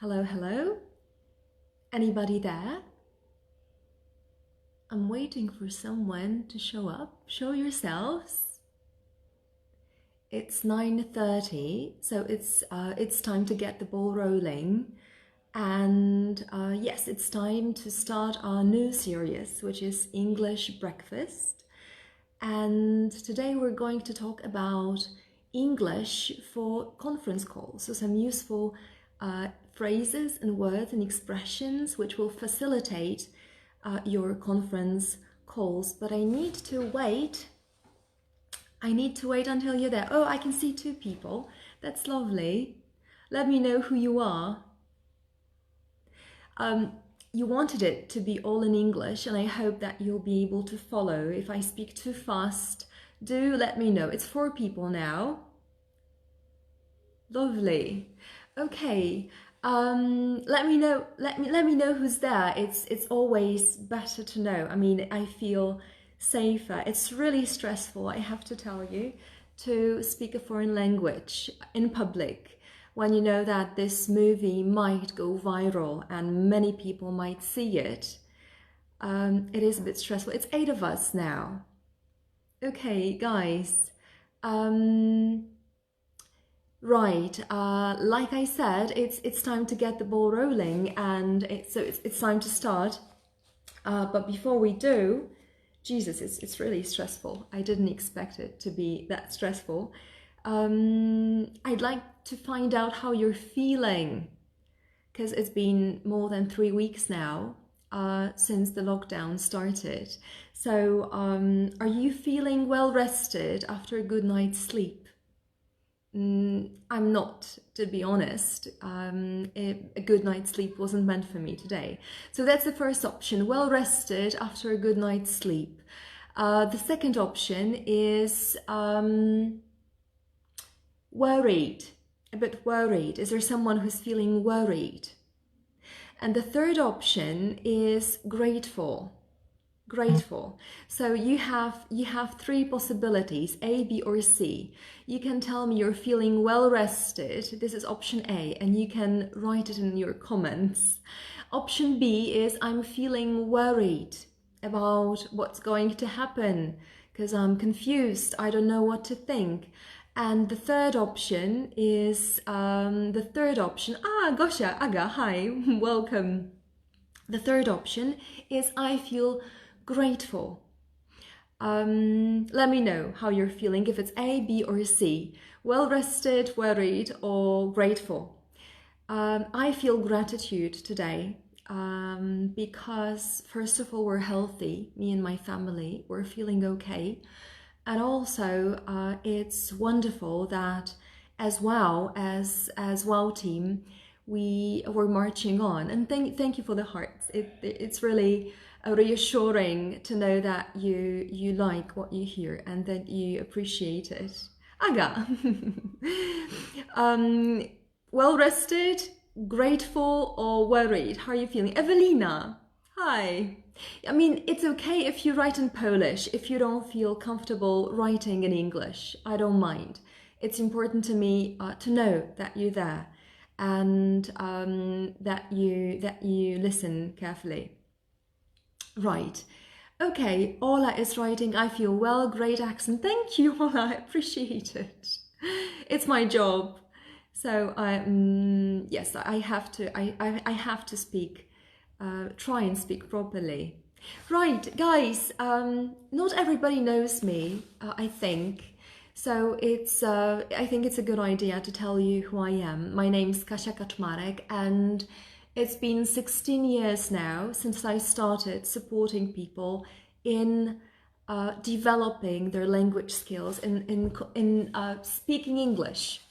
Hello, hello? Anybody there? I'm waiting for someone to show up. Show yourselves. It's 9:30, so it's time to get the ball rolling. And yes, it's time to start our new series, which is English Breakfast. And today we're going to talk about English for conference calls, so some useful phrases and words and expressions which will facilitate your conference calls. But I need to wait until you're there. Oh, I can see two people. That's lovely. Let me know who you are. You wanted it to be all in English, and I hope that you'll be able to follow. If I speak too fast, do let me know. It's 4 people now. Lovely. Okay. Let me know. Let me know who's there. It's always better to know. I mean, I feel safer. It's really stressful, I have to tell you, to speak a foreign language in public when you know that this movie might go viral and many people might see it. It is a bit stressful. It's 8 of us now. Okay, guys. Right, like I said, it's time to get the ball rolling, and it's time to start. But before we do, Jesus, it's really stressful. I didn't expect it to be that stressful. I'd like to find out how you're feeling, because it's been more than 3 weeks now since the lockdown started. So, are you feeling well rested after a good night's sleep? I'm not, to be honest. A good night's sleep wasn't meant for me today. So that's the first option, well rested after a good night's sleep. The second option is worried, a bit worried. Is there someone who's feeling worried? And the third option is grateful. Grateful. So you have 3 possibilities, A, B, or C. You can tell me you're feeling well rested. This is option A, and you can write it in your comments. Option B is I'm feeling worried about what's going to happen because I'm confused. I don't know what to think. And the third option is Gosia, Aga, hi, welcome. The third option is I feel grateful. Let me know how you're feeling, if it's A, B, or C. Well rested, worried, or grateful. I feel gratitude today because, first of all, we're healthy. Me and my family, we're feeling okay. And also, it's wonderful that as WOW team, we're marching on. And thank you for the hearts. It's really reassuring to know that you like what you hear and that you appreciate it. Aga. Well rested, grateful, or worried? How are you feeling? Evelina, hi. I mean, it's okay if you write in Polish. If you don't feel comfortable writing in English, I don't mind. It's important to me to know that you're there and that you listen carefully. Right. Okay, Ola is writing, I feel well, great accent. Thank you, Ola, I appreciate it. It's my job. So yes, I have to speak, try and speak properly. Right, guys, not everybody knows me, I think. So I think it's a good idea to tell you who I am. My name's Kasia Kaczmarek, and it's been 16 years now since I started supporting people in developing their language skills, in speaking English.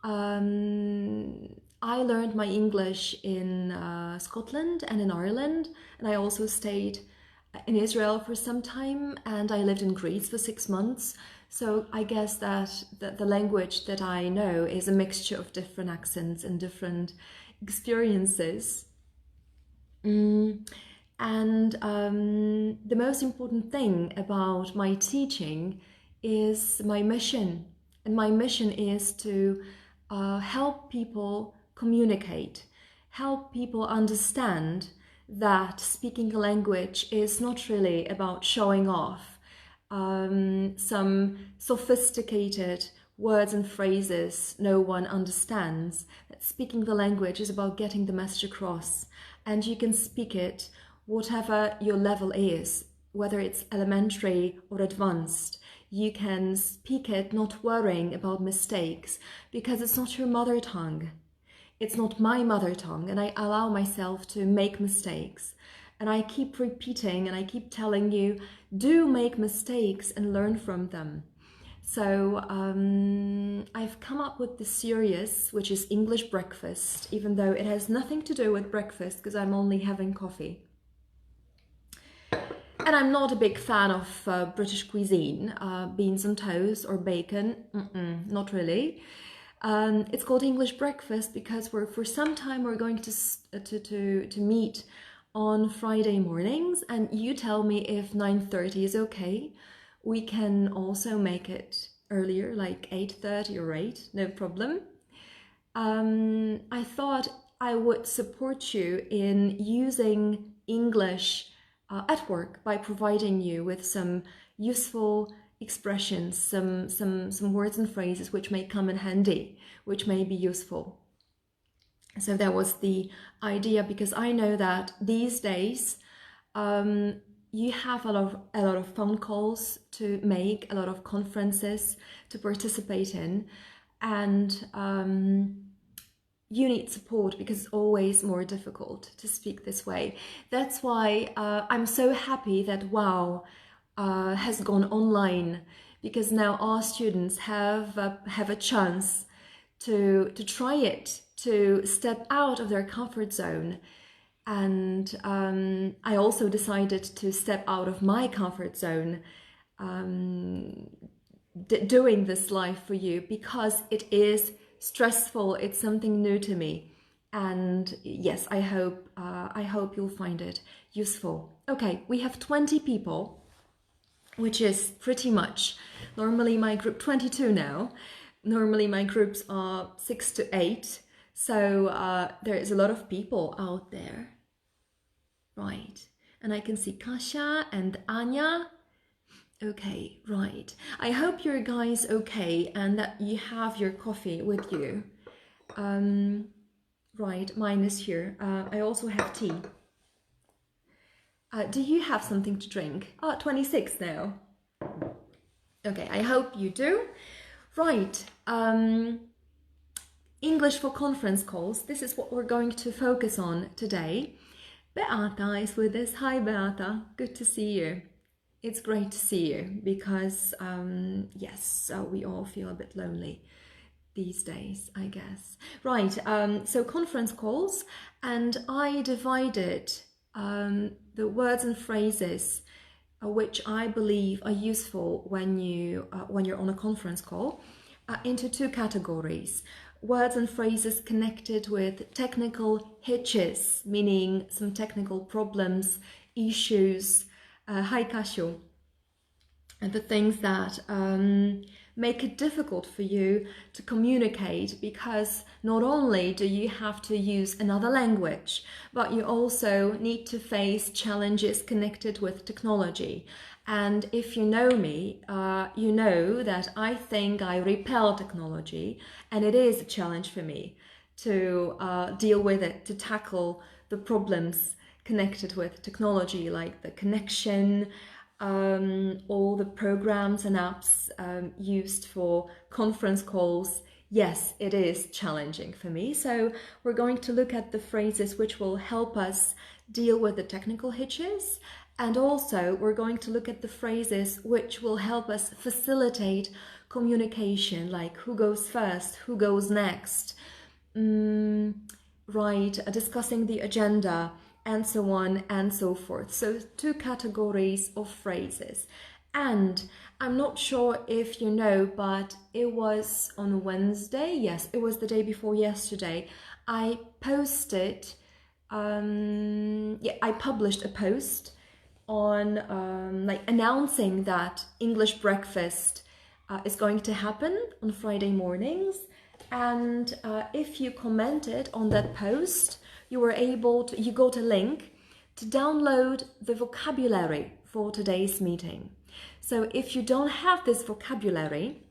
I learned my English in Scotland and in Ireland, and I also stayed in Israel for some time, and I lived in Greece for 6 months. So I guess that the language that I know is a mixture of different accents and different experiences. And the most important thing about my teaching is my mission. And my mission is to help people communicate, help people understand that speaking a language is not really about showing off some sophisticated words and phrases no one understands. That speaking the language is about getting the message across, and you can speak it whatever your level is, whether it's elementary or advanced. You can speak it not worrying about mistakes, because it's not your mother tongue. It's not my mother tongue, and I allow myself to make mistakes. And I keep repeating and I keep telling you, do make mistakes and learn from them. So I've come up with this series, which is English breakfast, even though it has nothing to do with breakfast because I'm only having coffee. And I'm not a big fan of British cuisine, beans on toast or bacon, not really. It's called English breakfast because for some time we're going to meet on Friday mornings, and you tell me if 9:30 is okay. We can also make it earlier, like 8:30 or 8, no problem. I thought I would support you in using English at work by providing you with some useful expressions, some words and phrases which may come in handy, which may be useful. So that was the idea, because I know that these days you have a lot of phone calls to make, a lot of conferences to participate in, and you need support because it's always more difficult to speak this way. That's why I'm so happy that WOW has gone online, because now our students have a chance to try it, to step out of their comfort zone. And I also decided to step out of my comfort zone doing this live for you, because it is stressful, it's something new to me. And yes, I hope you'll find it useful. Okay, we have 20 people, which is pretty much normally my group, 22 now. Normally my groups are 6 to 8. So there is a lot of people out there, right? And I can see Kasia and Anya. Okay, right. I hope you're guys okay and that you have your coffee with you. Right, mine is here. I also have tea. Do you have something to drink? 26 now. Okay, I hope you do. Right. English for conference calls. This is what we're going to focus on today. Beata is with us. Hi, Beata. Good to see you. It's great to see you because, yes, we all feel a bit lonely these days, I guess. Right, so conference calls, and I divided the words and phrases which I believe are useful when you're on a conference call into two categories. Words and phrases connected with technical hitches, meaning some technical problems, issues. Hi, Kasio. And the things that make it difficult for you to communicate, because not only do you have to use another language, but you also need to face challenges connected with technology. And if you know me, you know that I think I repel technology, and it is a challenge for me to deal with it, to tackle the problems connected with technology, like the connection, all the programs and apps used for conference calls. Yes, it is challenging for me. So we're going to look at the phrases which will help us deal with the technical hitches. And also we're going to look at the phrases which will help us facilitate communication, like who goes first, who goes next, right, discussing the agenda, and so on and so forth. So two categories of phrases. And I'm not sure if you know, but it was on Wednesday. Yes, it was the day before yesterday. I posted, I published a post on like announcing that English breakfast is going to happen on Friday mornings. And if you commented on that post, you got a link to download the vocabulary for today's meeting. So if you don't have this vocabulary,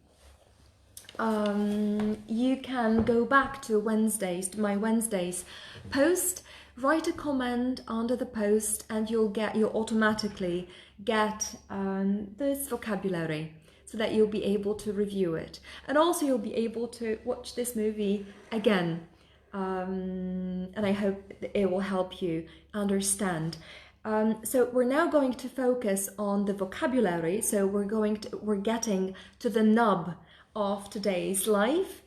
you can go back to my Wednesdays post, write a comment under the post, and you'll automatically get this vocabulary, so that you'll be able to review it. And also you'll be able to watch this movie again. And I hope it will help you understand. So we're now going to focus on the vocabulary. So we're getting to the nub of today's life.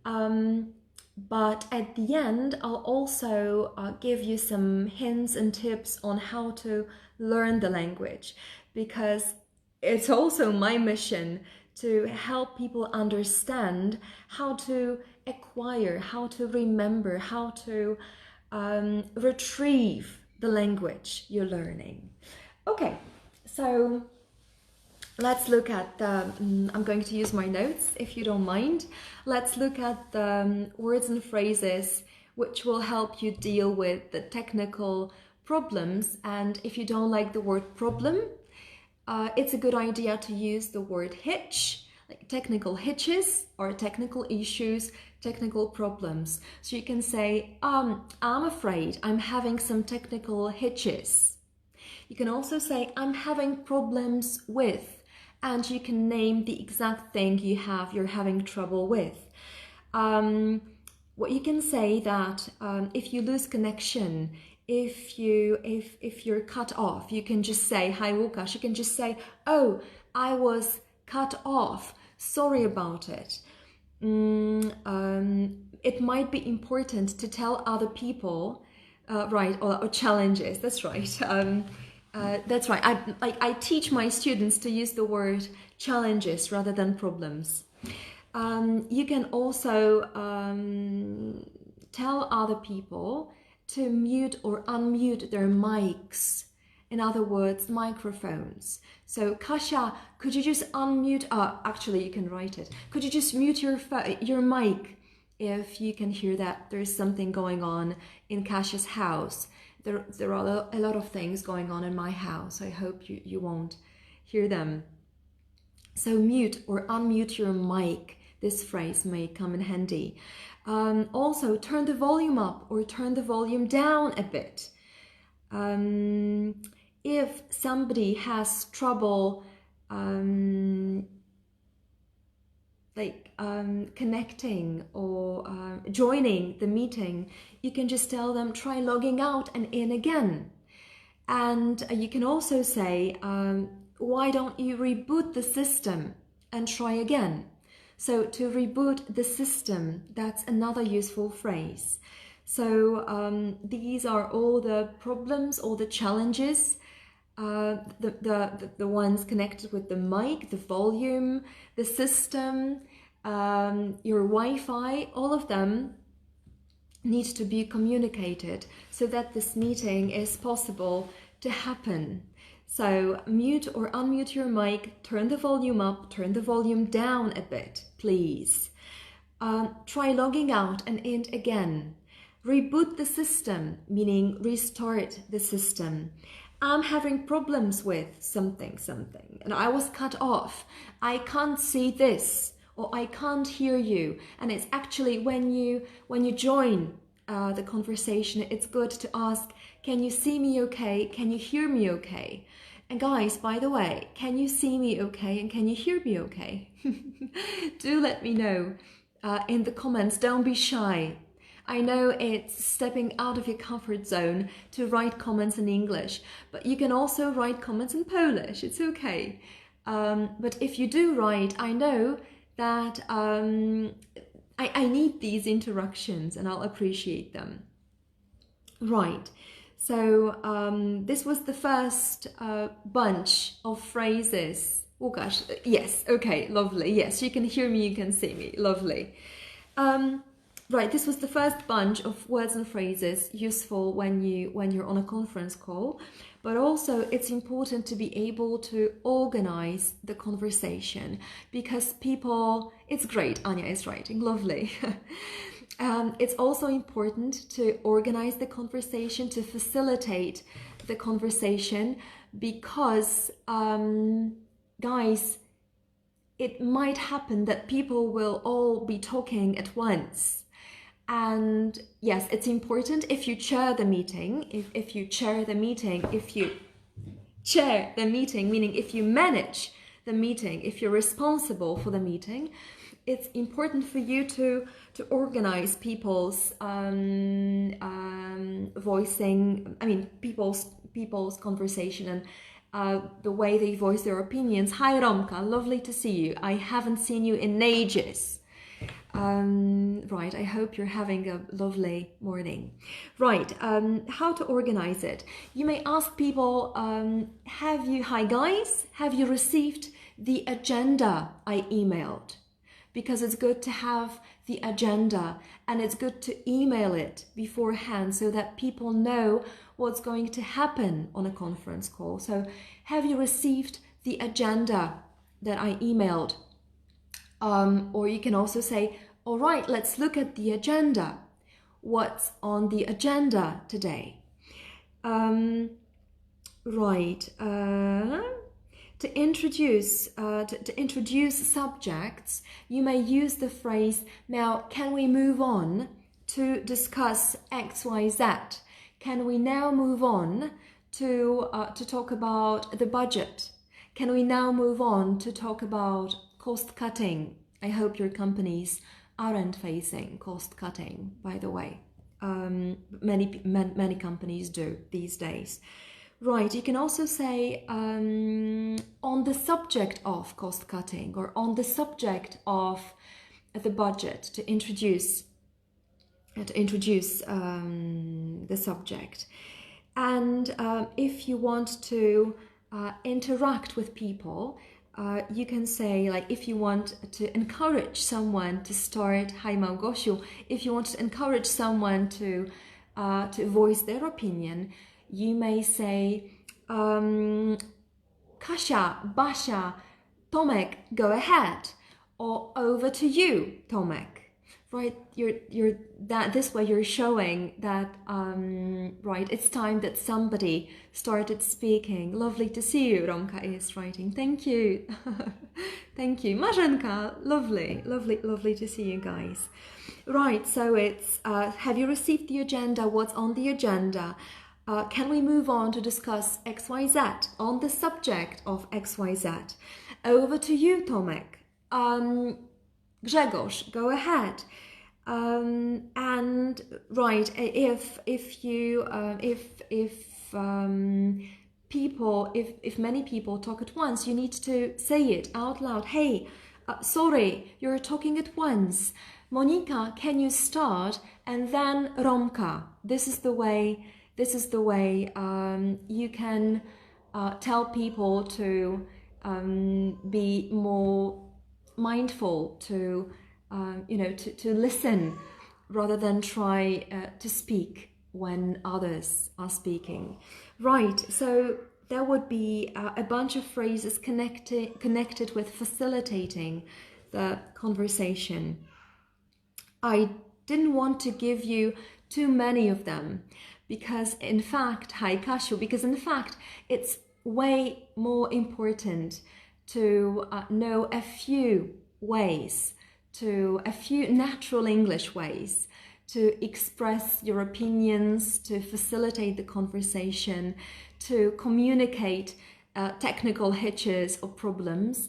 But at the end, I'll also give you some hints and tips on how to learn the language, because it's also my mission to help people understand how to acquire, how to remember, how to retrieve the language you're learning. Okay, so let's look at I'm going to use my notes if you don't mind. Let's look at the words and phrases which will help you deal with the technical problems. And if you don't like the word problem, it's a good idea to use the word hitch, like technical hitches or technical issues, technical problems. So you can say, I'm afraid I'm having some technical hitches. You can also say, I'm having problems with, and you can name the exact thing you're having trouble with. What you can say that if you lose connection, if you're cut off, you can just say, hi Łukasz, you can just say, oh, I was cut off, sorry about it. It might be important to tell other people, right, or challenges, that's right. That's right, I teach my students to use the word challenges rather than problems. You can also tell other people to mute or unmute their mics. In other words, microphones. So, Kasia, could you just unmute? Actually, you can write it. Could you just mute your mic if you can hear that there's something going on in Kasia's house? There are a lot of things going on in my house. I hope you won't hear them. So, mute or unmute your mic. This phrase may come in handy. Also, turn the volume up or turn the volume down a bit. If somebody has trouble connecting or joining the meeting, you can just tell them, try logging out and in again. And you can also say, why don't you reboot the system and try again? So to reboot the system, that's another useful phrase. So these are all the problems, all the challenges, the ones connected with the mic, the volume, the system, your Wi-Fi, all of them need to be communicated so that this meeting is possible to happen. So mute or unmute your mic, turn the volume up, turn the volume down a bit, please. Try logging out and in again. Reboot the system, meaning restart the system. I'm having problems with something, and I was cut off. I can't see this, or I can't hear you. And it's actually when you join the conversation, it's good to ask, can you see me okay? Can you hear me okay? And guys, by the way, can you see me okay and can you hear me okay? Do let me know in the comments. Don't be shy. I know it's stepping out of your comfort zone to write comments in English, but you can also write comments in Polish. It's okay. But if you do write, I know that I need these interactions and I'll appreciate them. Right. So this was the first bunch of phrases. Oh gosh, yes, okay, lovely. Yes, you can hear me, you can see me, lovely. Right, this was the first bunch of words and phrases useful when you're on a conference call, but also it's important to be able to organize the conversation, because people, it's great, Anya is writing, lovely. It's also important to organize the conversation, to facilitate the conversation, because guys, it might happen that people will all be talking at once. And yes, it's important if you chair the meeting, if you chair the meeting, meaning if you manage the meeting, if you're responsible for the meeting, it's important for you to organize people's people's conversation and the way they voice their opinions. Hi Romka, lovely to see you. I haven't seen you in ages. Right, I hope you're having a lovely morning. Right, how to organize it. You may ask people, hi guys, have you received the agenda I emailed? Because it's good to have the agenda, and it's good to email it beforehand so that people know what's going to happen on a conference call. So, have you received the agenda that I emailed? Or you can also say, all right, let's look at the agenda. What's on the agenda today? To introduce subjects, you may use the phrase, now can we move on to discuss X, Y, Z? Can we now move on to talk about the budget? Can we now move on to talk about cost cutting? I hope your companies aren't facing cost cutting, by the way. Many companies do these days. Right, you can also say on the subject of cost cutting, or on the subject of the budget, to introduce the subject. And if you want to interact with people, you can say, like, if you want to encourage someone to start, hi Małgosiu, if you want to encourage someone to voice their opinion, you may say, Kasia, Basia, Tomek, go ahead, or over to you, Tomek. Right, this way you're showing that right, it's time that somebody started speaking. Lovely to see you, Romka is writing. Thank you. Thank you. Marzenka, lovely to see you guys. Right, so it's have you received the agenda? What's on the agenda? Can we move on to discuss XYZ on the subject of XYZ? Over to you, Tomek. Grzegorz, go ahead. And right, if many people talk at once, you need to say it out loud. Hey, sorry, you're talking at once. Monika, can you start? And then Romka. This is the way you can tell people to be more mindful, to listen rather than try to speak when others are speaking. Right, so there would be a bunch of phrases connected with facilitating the conversation. I didn't want to give you too many of them because in fact, it's way more important to know a few ways, a few natural English ways to express your opinions, to facilitate the conversation, to communicate technical hitches or problems.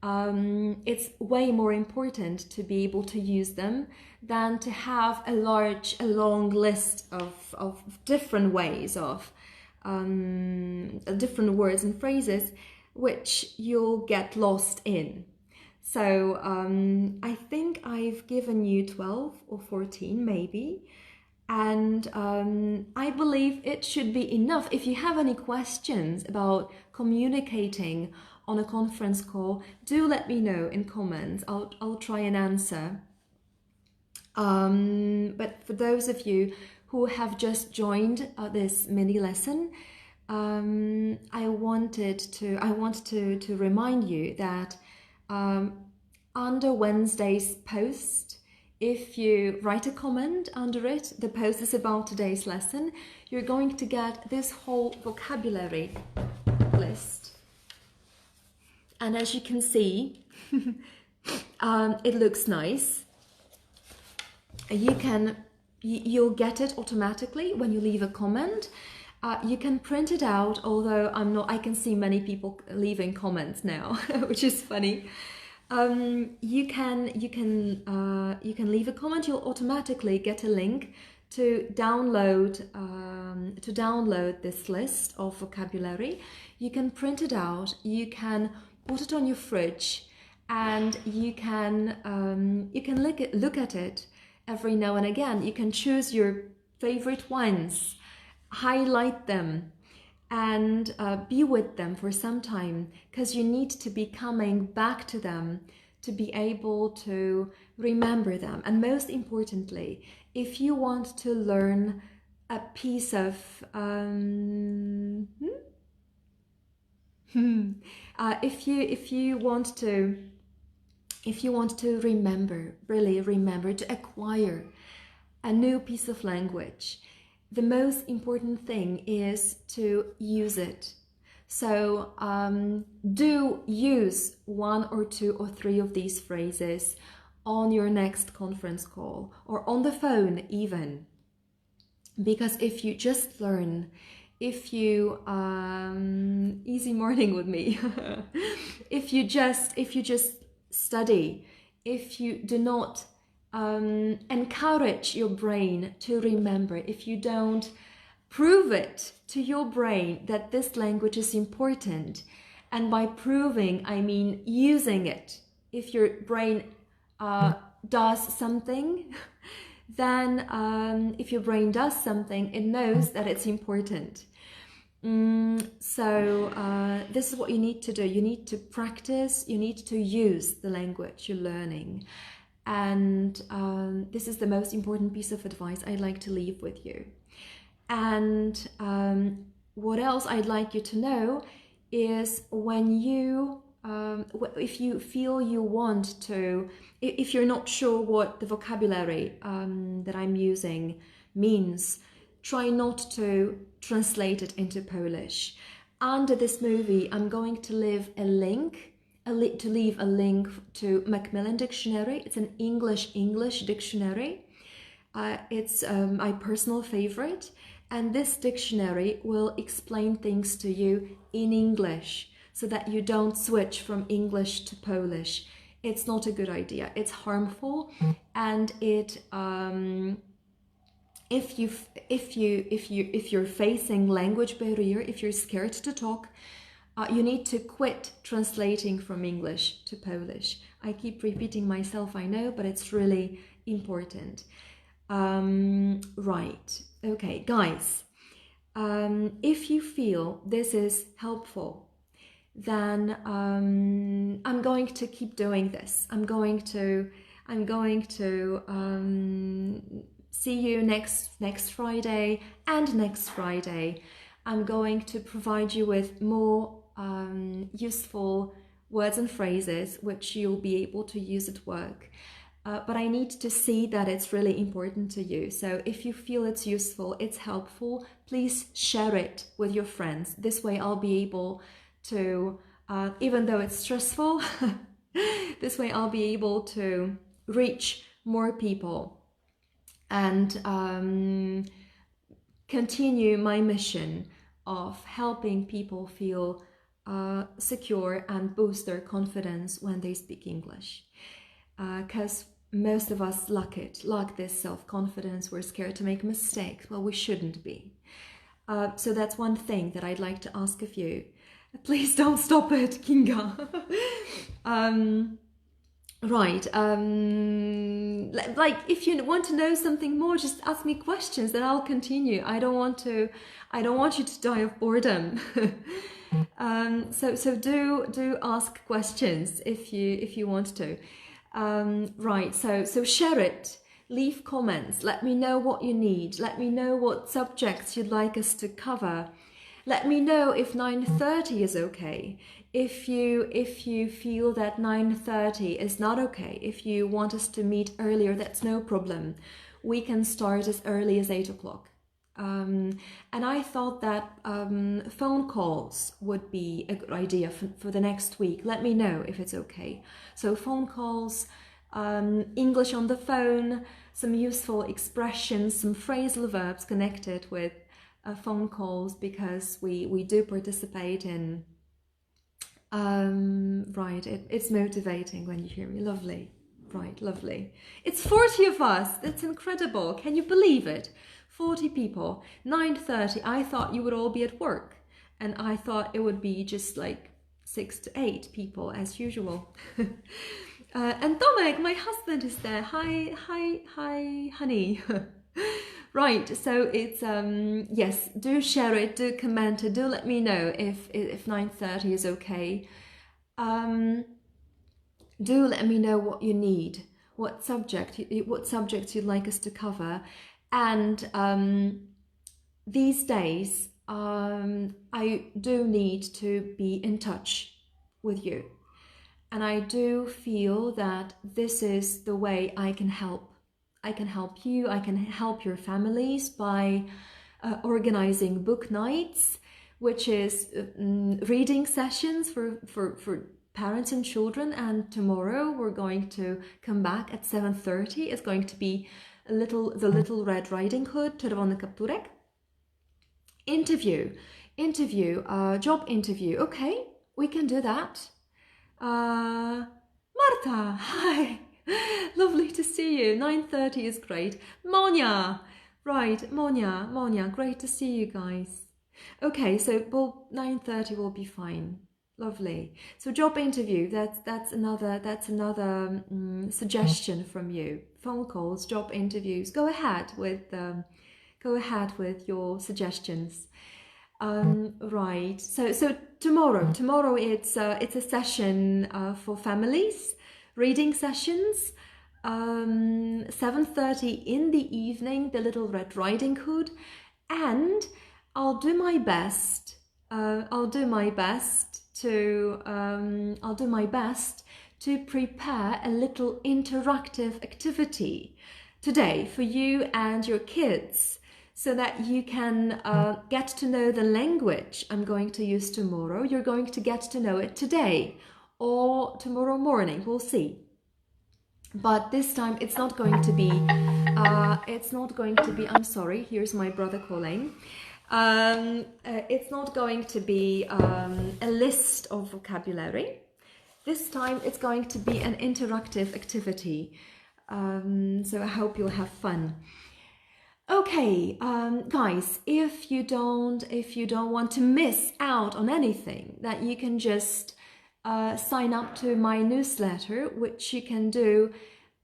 It's way more important to be able to use them than to have a long list of different ways of different words and phrases which you'll get lost in. So I think I've given you 12 or 14 maybe, and I believe it should be enough. If you have any questions about communicating on a conference call, do let me know in comments. I'll try and answer. But for those of you who have just joined this mini lesson, I want to remind you that under Wednesday's post, if you write a comment under it, the post is about today's lesson, you're going to get this whole vocabulary list. And as you can see, it looks nice. You'll get it automatically when you leave a comment. You can print it out, although I can see many people leaving comments now, which is funny. You can leave a comment. You'll automatically get a link to download this list of vocabulary. You can print it out. You can put it on your fridge, and you can look at it every now and again. You can choose your favorite ones, highlight them, and be with them for some time, because you need to be coming back to them to be able to remember them. And most importantly, if you want to learn a piece of if you want to really remember, to acquire a new piece of language, the most important thing is to use it. So do use one or two or three of these phrases on your next conference call or on the phone even. Because if you just learn, if you easy morning with me, if you just study, if you do not encourage your brain to remember, if you don't prove it to your brain that this language is important, and by proving I mean using it, if your brain does something, then if your brain does something, it knows that it's important. So this is what you need to do. You need to practice, you need to use the language you're learning. And this is the most important piece of advice I'd like to leave with you. And what else I'd like you to know is when you, if you feel you want to, if you're not sure what the vocabulary that I'm using means, try not to translate it into Polish. Under this movie, I'm going to leave a link to Macmillan Dictionary. It's an English dictionary. It's my personal favorite, and this dictionary will explain things to you in English so that you don't switch from English to Polish. It's not a good idea. It's harmful, and it if you're facing language barrier, if you're scared to talk, you need to quit translating from English to Polish. I keep repeating myself, I know, but it's really important. Right, okay, guys, if you feel this is helpful, then I'm going to keep doing this. I'm going to see you next Friday and next Friday. I'm going to provide you with more useful words and phrases which you'll be able to use at work. But I need to see that it's really important to you. So if you feel it's useful, it's helpful, please share it with your friends. This way I'll be able to, even though it's stressful, this way I'll be able to reach more people and continue my mission of helping people feel secure and boost their confidence when they speak English. Because most of us lack this self-confidence. We're scared to make mistakes. Well, we shouldn't be. So that's one thing that I'd like to ask of you. Please don't stop it, Kinga. Right. Like, if you want to know something more, just ask me questions, then I'll continue. I don't want you to die of boredom. So do ask questions if you want to. Right. So share it. Leave comments. Let me know what you need. Let me know what subjects you'd like us to cover. Let me know if 9:30 is okay. If you feel that 9:30 is not okay, if you want us to meet earlier, that's no problem. We can start as early as 8 o'clock. And I thought that phone calls would be a good idea for the next week. Let me know if it's okay. So phone calls, English on the phone, some useful expressions, some phrasal verbs connected with phone calls, because we do participate in. Right, it's motivating when you hear me. Lovely. Right, lovely. It's 40 of us. That's incredible. Can you believe it? 40 people. 9:30. I thought you would all be at work, and I thought it would be just like 6 to 8 people as usual. And Tomek, my husband, is there. Hi, honey. Right, so it's yes, do share it, do comment it, do let me know if 9:30 is okay. Do let me know what you need, what subjects you'd like us to cover. And these days I do need to be in touch with you, and I do feel that this is the way I can help. I can help you, I can help your families by organizing book nights, which is reading sessions for parents and children. And tomorrow we're going to come back at 7:30. It's going to be the Little Red Riding Hood, czerwony kapturek. Job interview. Okay, we can do that. Marta, hi. Lovely to see you. 9:30 is great. Monia, right, Monia, great to see you guys. Okay, so 9:30 will be fine. Lovely. So job interview, that's another suggestion from you. Phone calls, job interviews. Go ahead with your suggestions. Right. So tomorrow it's a session for families. Reading sessions, 7:30 in the evening, the Little Red Riding Hood, and I'll do my best to prepare a little interactive activity today for you and your kids, so that you can get to know the language I'm going to use tomorrow. You're going to get to know it today or tomorrow morning, we'll see. But this time it's not going to be, I'm sorry, here's my brother calling. It's not going to be a list of vocabulary. This time it's going to be an interactive activity. So I hope you'll have fun. Okay, guys, if you don't want to miss out on anything, that you can just sign up to my newsletter, which you can do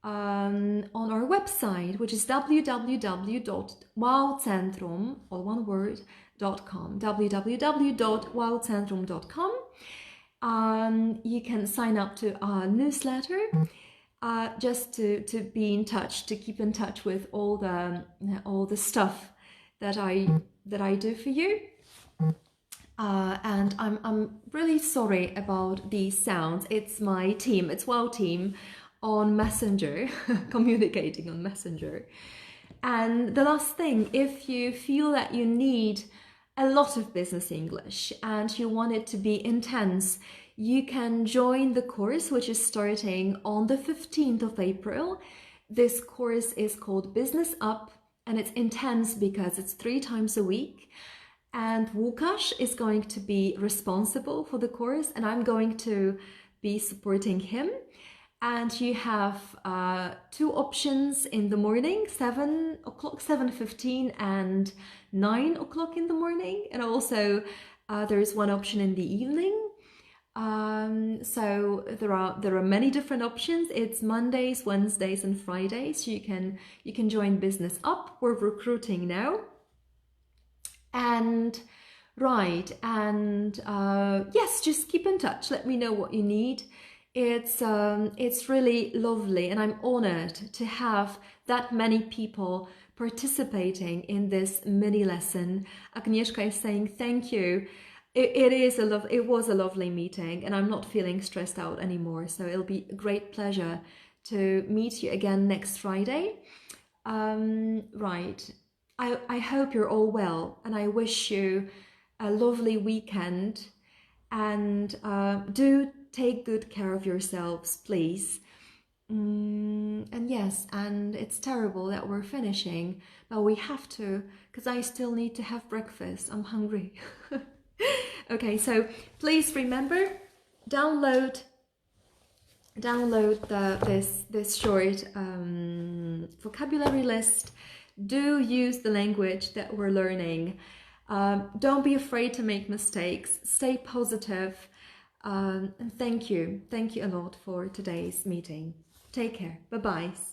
on our website, which is www.wowcentrum, all one word, .com, www.wowcentrum.com. You can sign up to our newsletter just to be in touch, to keep in touch with all the stuff that I do for you. And I'm really sorry about these sounds. It's my team, it's Wow team on Messenger, communicating on Messenger. And the last thing, if you feel that you need a lot of business English and you want it to be intense, you can join the course, which is starting on the 15th of April. This course is called Business Up, and it's intense because it's 3 times a week. And Łukasz is going to be responsible for the course, and I'm going to be supporting him. And you have 2 options in the morning, 7 o'clock, 7:15 and 9 o'clock in the morning. And also there is 1 option in the evening. So there are many different options. It's Mondays, Wednesdays and Fridays. You can join Business Up. We're recruiting now. And right, and yes, just keep in touch. Let me know what you need. It's really lovely, and I'm honored to have that many people participating in this mini lesson. Agnieszka is saying thank you. It was a lovely meeting, and I'm not feeling stressed out anymore. So it'll be a great pleasure to meet you again next Friday. Right. I hope you're all well, and I wish you a lovely weekend. And do take good care of yourselves, please. And yes, and it's terrible that we're finishing, but we have to, because I still need to have breakfast. I'm hungry. Okay, so please remember, download this short vocabulary list. Do use the language that we're learning. Don't be afraid to make mistakes. Stay positive. And thank you a lot for today's meeting. Take care. Bye-bye.